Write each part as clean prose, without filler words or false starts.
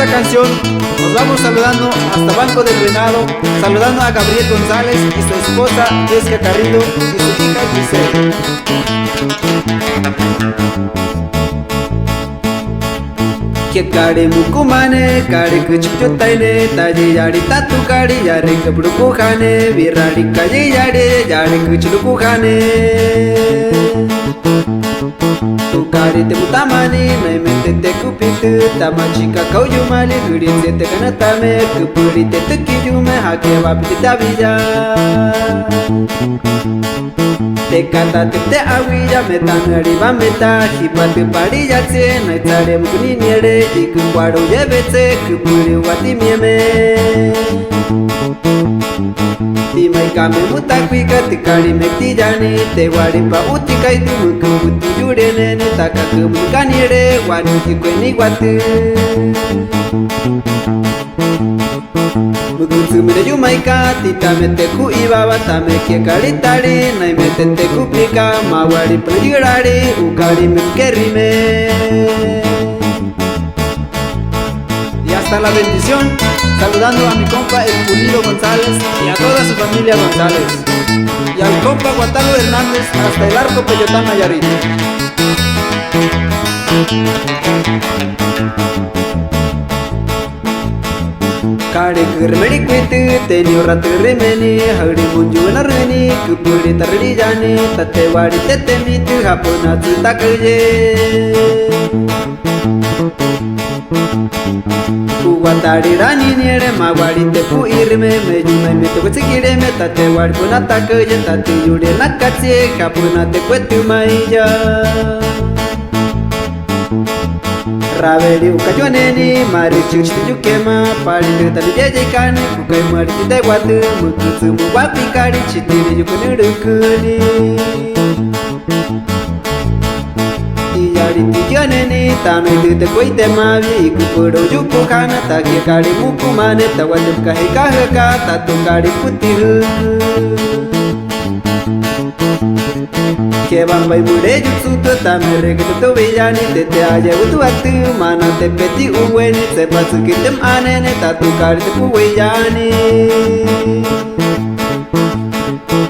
esta canción nos vamos saludando hasta Banco del Venado, saludando a Gabriel González y su esposa Jessica Carrillo y su hija Giselle. Que kare mukumane kare kuchcho taine taje yari tatu kare yare kabru ko khane virari kaje yare yare kuchlu ko khane tu kare te mutamani nai mete te kupitu tamachika kauju mali guri se te kanata me kupuri te tukiju me hake wapiti tabija te kata te awija metangari bameta hipatu pari jatse nai tare mukuni niere iku kwaro yebetse kupuri wati mieme timai kame mutakwi katikari mekti jani te wari pa uti kai tu muku uti jude nene takaku mukanire wani kweni watu Mukutsu mire yumaika tita mete ku ibaba tame ke karitari nai mete te kuplika mawari pligirari ukari mkerime. Y hasta la bendición, saludando a mi compa el Pulido González y a toda su familia González y al compa Guatalo Hernández hasta el Arco Peyotán Nayarit. Kare kermeri kwitu teni rat remeni hari munju nareni kupuri tarri jani tate wadi tete mitu hapuna cinta kerje kuwatari rani niere mawadi tepu irme meju mai mitu kutsikire me tate wadi puna takerje tate jude nakatse hapuna te kwetu maija Raveli ukajoneni mari chuchti jukema pari tali jeje kani kukai mari tite watu mututsu muwapi kari chitiri jukuni rukuni Iyari tijoneni tano itute koite mavi ikupuro juku kana taki kari mukumane tawadum kahi kahaka tatu kari putihu Que bambai mure jutsu tu tamere que tu villani te aje utu atu mana te peti uweni se pasu kitem anene tatu kari te villani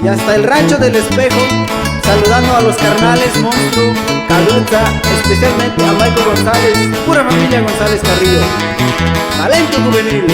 Y hasta el rancho del espejo saludando a los carnales Monstruo, Caluza, especialmente a Michael González, pura familia González Carrillo, talento juvenil.